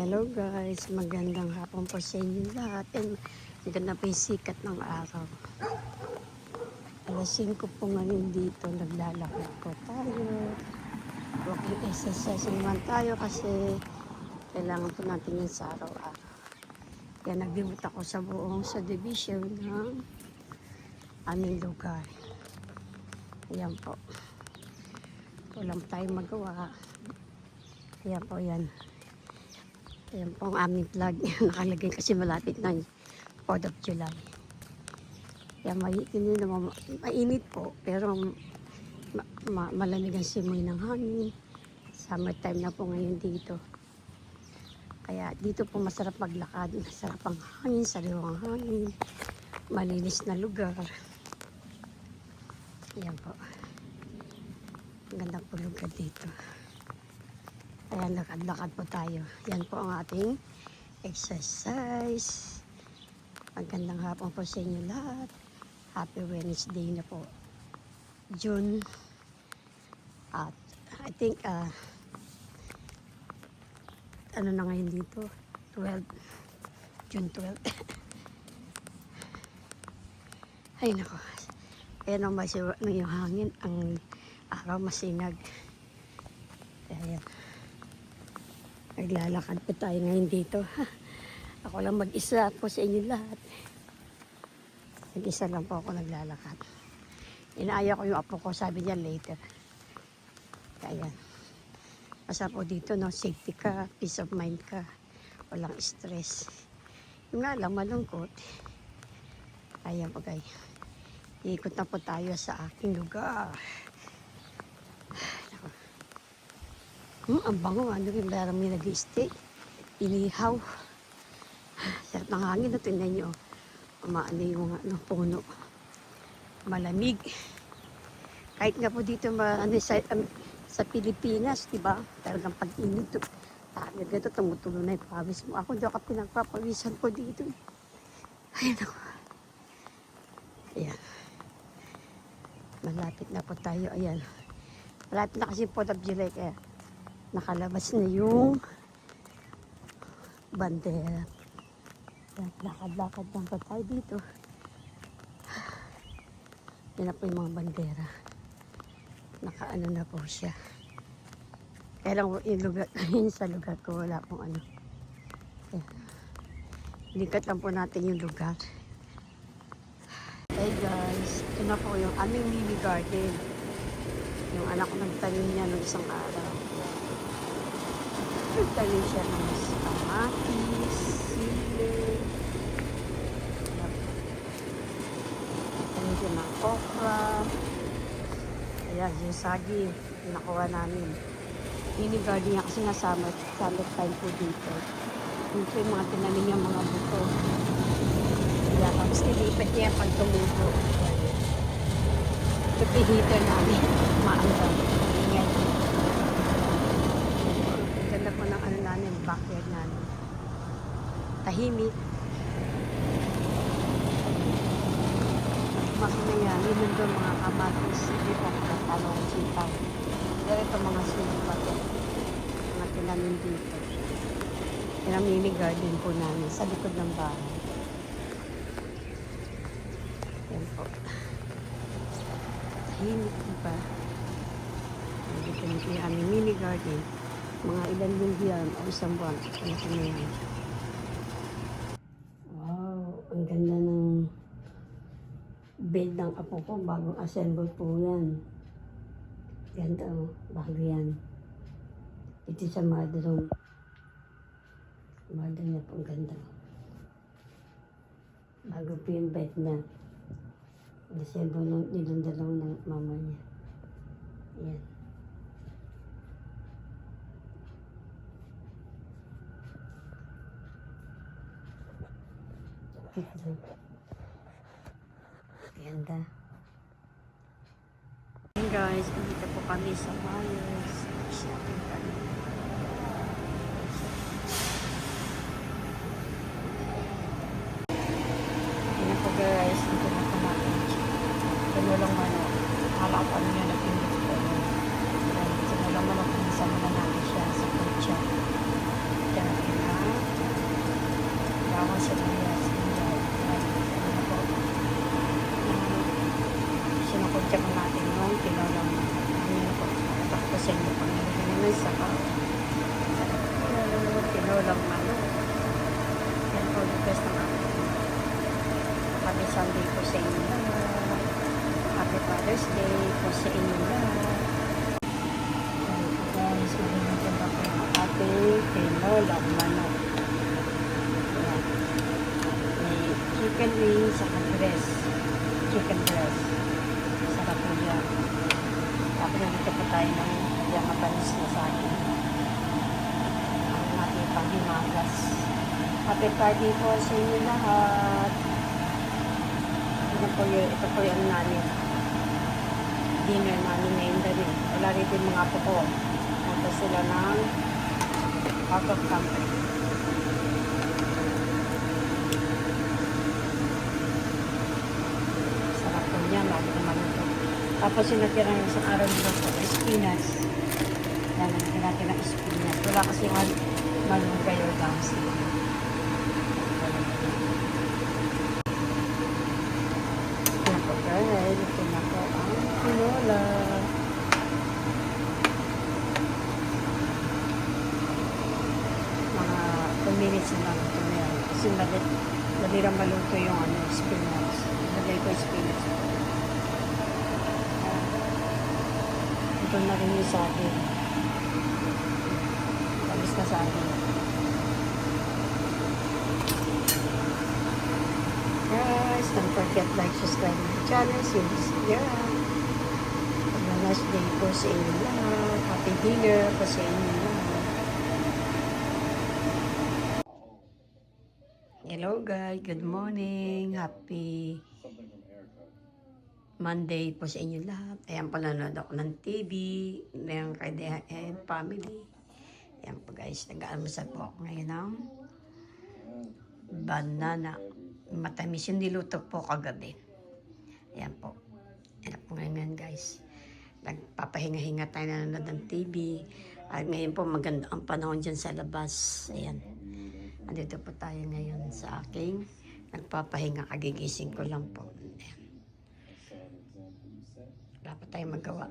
Hello guys, magandang hapon po sa inyo lahat. And maganda po yung sikat ng araw. Alas 5 po ngayon dito, naglalakad po tayo. Walking exercise naman tayo kasi kailangan po natin yan sa araw-araw. Kaya nagbimot ako sa buong subdivision ng aming lugar. Ayan po. Walang tayong magawa. Ayan po yan. Ayan po ang aming flag. Nakalagay kasi malapit na 4th of July. Kaya mainit po. Pero malamig ang simoy ng hangin. Summertime na po ngayon dito. Kaya dito po masarap maglakad. Masarap ang hangin, sariwang hangin. Malinis na lugar. Ayan po. Ang ganda po lugar dito. Ayan, lakad-lakad po tayo. Yan po ang ating exercise. Magandang hapon po sa inyo lahat. Happy Wednesday na po. June. At I think, ano na ngayon dito? 12. June 12. Ay, nako. Ayan ang masiwa ng yung hangin. Ang araw masinag. Ayan. Naglalakad po tayo ngayon dito. Ako lang mag-isa po sa inyo lahat. Mag-isa lang po ako naglalakad. Inaaya ko yung apo ko, sabi niya later. Kaya, basta po dito, no, safety ka, peace of mind ka, walang stress. Yung nga lang, malungkot. Ayan po guys. Iikot na po tayo sa aking lugar. Ang bango, ano yung marami nag-i-stay. Inihaw. Sarap ng hangin na tingnan nyo. Umaano yung puno. Malamig. Kahit nga po dito sa Pilipinas, diba? Talagang pag-init. Talaga tumutulo na yung pawis mo. Ako diyo ka pinagpapawisan po dito. Ayan ako. Ayan. Malapit na po tayo. Ayan. Malapit na kasi 4th of July kaya nakalabas na yung bandera. Lakad-lakad lang pa tayo dito. Yan na po yung mga bandera. Nakaano na po siya. Kaya lang yung lugar, sa lugar ko wala pong ano. Likat lang po natin yung lugar. Hey guys, ito na po yung aming mini garden. Yung anak ko nagtanim niya ng isang araw. Nagtanim siya ng kamatis, sili. Nagtanim siya ng okra. Ayan, yung saging. Nakuha namin. Mini garden niya kasi nga summer time po dito. Dito yung mga tinanim niya mga buto. Kaya tapos nilipat niya pag tumubo. Ito piniter namin. Maandang. Ingay. Ganda po ng ano namin, backyard namin. Tahimik. Makina yan, yun doon mga kamatis, hindi po talong sitaw. Pero ito mga sili pa ito. Mga tinamin dito. Yan ang mini garden po namin sa likod ng bahay. Yan po. Tahimik diba? Dito yung aming mini garden. Mga ilan linggo yan o isang buwan. Ano ko na yan. Wow, ang ganda ng bed ng apo ko. Bagong assemble po yan. Ganda o, bago yan. Ito sa mother-room. Mother niya po, ang ganda. Bago po yung bed na. Assemble nilang dalaw ng mama niya. Yan. Ganda. Hey guys, dito po kami sa Myers. Shopping kami. Ayan po guys, dito na po natin. Sinulong manok. Halapan niya na pinit ko. Sinulong manok. Pinisa muna natin siya sa kutsa. Diyan natin check natin yung tinolang ano po. Tapos sa inyo pang nilagyan naman sa tinolang manok. Yan po request ng ating Happy Sunday po sa inyo lahat. Happy Father's Day po sa inyo lahat. Ayan po guys, magluluto na po yung ating tinolang manok. Ayan. May chicken wings at breast. Chicken breast. Sarap po yan. Tapos nandito po tayo ng yung matanis na sa akin. Ang ating panghimagas. Happy party po sa inyo lahat. Ito po yung namin. Dinner namin ngayon gabi. Wala rin din mga po ko. Punta sila ng out of country. Sarap po niya. Lagi naman ito. Tapos yung natira yung isang araw nito po, spinach. Yan, natira ng spinach. Wala kasi malunggay or damsi. Yan po guys. Ito na po ang tinola. Mga 2 minutes na lang ito na yan. Kasi nalirang maluto yung spinach. Nalagay ko yung spinach. Ito na rin yung saging. Tamis na saging. Guys, don't forget like, subscribe my channel. See you this year. Have a nice day po sa inyo lahat. Happy dinner po sa inyo lahat. Hello guys, good morning. Happy Monday po sa inyo lahat. Ayan po, nanonood ako ng TV, ng kay DHM family. Ayan po guys, nag-aalmusal po ako ngayon ng banana. Matamis yung niluto po kagabi. Ayan po. Ayan po ngayon guys. Nagpapahinga-hinga tayo, nanonood ng TV. At ngayon po maganda ang panahon dyan sa labas. Ayan. Andito po tayo ngayon sa aking nagpapahinga. Kagigising ko lang po. Ayan. Wala pa tayong magawa.